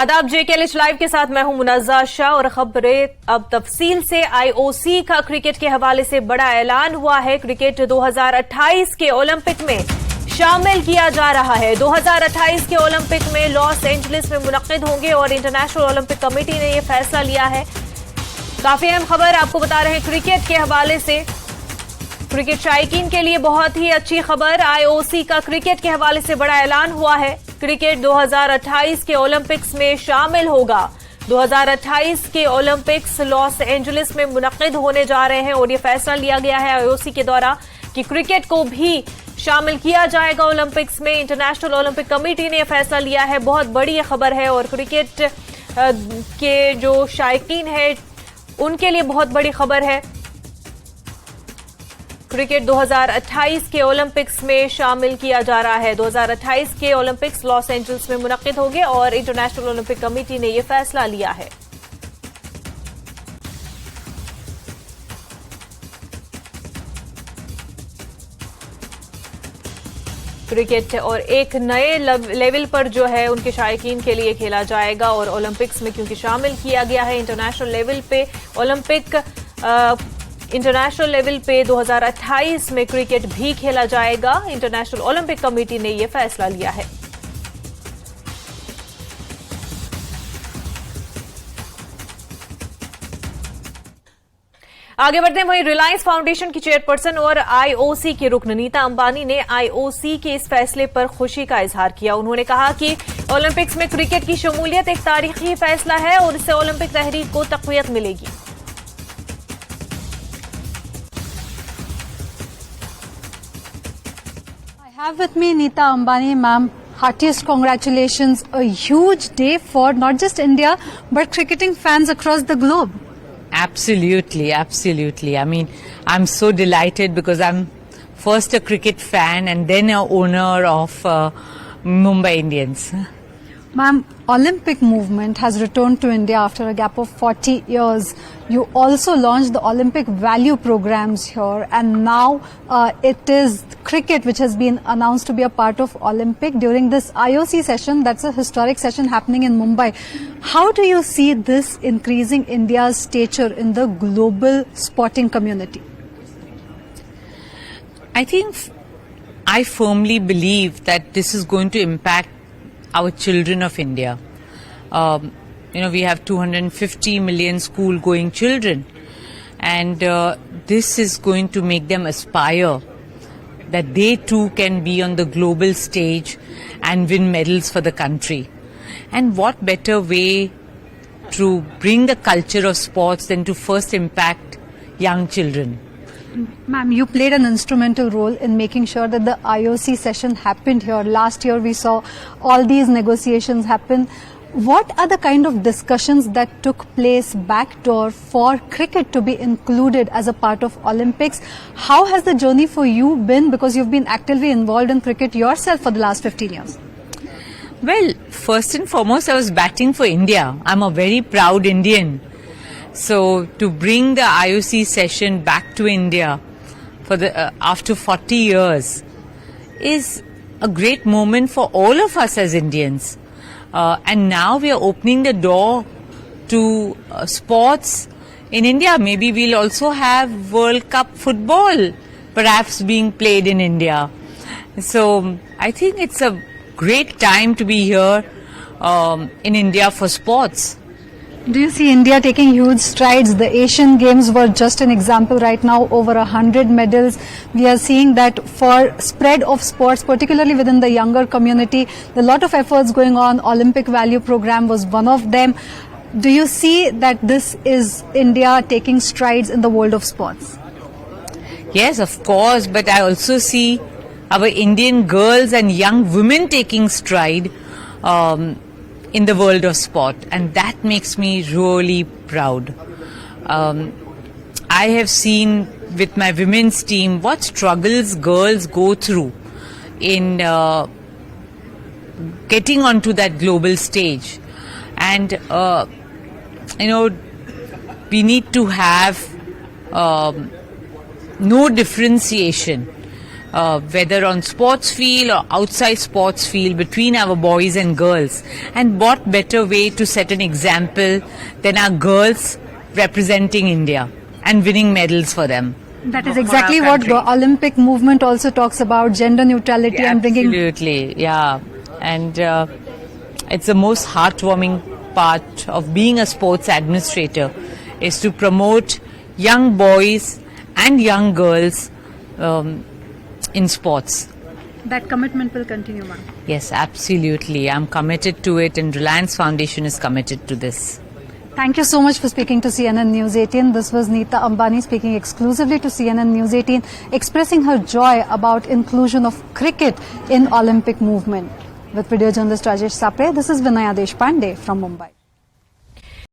आदाब JKLH live के साथ मैं हूं मुनाज़ा शाह और खबरें अब तफसील से। IOC का क्रिकेट के हवाले से बड़ा ऐलान हुआ है। क्रिकेट 2028 के ओलंपिक में शामिल किया जा रहा है। 2028 के ओलंपिक में लॉस एंजलिस में मुनक्किद होंगे और इंटरनेशनल ओलंपिक कमेटी ने यह फैसला लिया है। काफी अहम खबर आपको बता रहे हैं क्रिकेट के हवाले से। क्रिकेट शायकीन के लिए बहुत ही अच्छी खबर। IOC का क्रिकेट के हवाले से बड़ा ऐलान हुआ है। क्रिकेट 2028 के ओलंपिक्स में शामिल होगा। 2028 के ओलंपिक्स लॉस एंजलिस में मुनक्किद होने जा रहे हैं और यह फैसला लिया गया है IOC के द्वारा कि क्रिकेट को भी शामिल किया जाएगा ओलंपिक्स में। इंटरनेशनल ओलंपिक कमेटी ने यह फैसला लिया है। बहुत बड़ी यह खबर है और क्रिकेट के जो शायकीन है उनके लिए बहुत बड़ी खबर है। क्रिकेट 2028 के ओलंपिक्स में शामिल किया जा रहा है। 2028 के ओलंपिक्स लॉस एंजल्स में मुनक्किद होंगे और इंटरनेशनल ओलंपिक कमेटी ने यह फैसला लिया है। क्रिकेट और एक नए लेवल पर जो है उनके शायकीन के लिए खेला जाएगा और ओलंपिक्स में क्योंकि शामिल किया गया है इंटरनेशनल लेवल पे इंटरनेशनल लेवल पे 2028 में क्रिकेट भी खेला जाएगा। इंटरनेशनल ओलंपिक कमेटी ने यह फैसला लिया है। आगे बढ़ते हैं। वहीं रिलायंस फाउंडेशन की चेयरपर्सन और IOC की रुकन नीता अंबानी ने IOC के इस फैसले पर खुशी का इजहार किया। उन्होंने कहा कि ओलंपिक्स में क्रिकेट की शमूलियत एक तारीखी फैसला है और इससे ओलंपिक तहरीक को तक़वियत मिलेगी। I have with me Neeta Ambani, ma'am. Heartiest congratulations. A huge day for not just India, but cricketing fans across the globe. Absolutely, absolutely. I mean, I'm so delighted because I'm first a cricket fan and then an owner of Mumbai Indians. Ma'am, Olympic movement has returned to India after a gap of 40 years. You also launched the Olympic value programs here, and now it is cricket which has been announced to be a part of Olympic during this IOC session. That's a historic session happening in Mumbai. How do you see this increasing India's stature in the global sporting community? I firmly believe that this is going to impact our children of India. We have 250 million school-going children, and this is going to make them aspire that they too can be on the global stage and win medals for the country. And what better way to bring the culture of sports than to first impact young children? Ma'am, you played an instrumental role in making sure that the IOC session happened here. Last year we saw all these negotiations happen. What are the kind of discussions that took place backdoor for cricket to be included as a part of Olympics? How has the journey for you been, because you've been actively involved in cricket yourself for the last 15 years? Well, first and foremost, I was batting for India. I'm a very proud Indian. So to bring the IOC session back to India for after 40 years is a great moment for all of us as Indians. And now we are opening the door to sports in India. Maybe we'll also have World Cup football perhaps being played in India. So I think it's a great time to be here in India for sports. Do you see India taking huge strides? The Asian Games were just an example right now, over 100 medals. We are seeing that for spread of sports, particularly within the younger community, a lot of efforts going on. Olympic value program was one of them. Do you see that this is India taking strides in the world of sports? Yes, of course, but I also see our Indian girls and young women taking stride in the world of sport, and that makes me really proud. I have seen with my women's team what struggles girls go through in getting onto that global stage, and we need to have no differentiation whether on sports field or outside sports field, between our boys and girls. And what better way to set an example than our girls representing India and winning medals for them. That is exactly what the Olympic movement also talks about, gender neutrality and bringing... Absolutely, yeah. And it's the most heartwarming part of being a sports administrator is to promote young boys and young girls in sports. That commitment will continue, ma'am. Yes, absolutely. I'm committed to it, and Reliance Foundation is committed to this. Thank you so much for speaking to CNN News 18. This was Neeta Ambani speaking exclusively to CNN News 18, expressing her joy about inclusion of cricket in Olympic movement. With video journalist Rajesh Sapre, this is Vinaya Deshpande from Mumbai.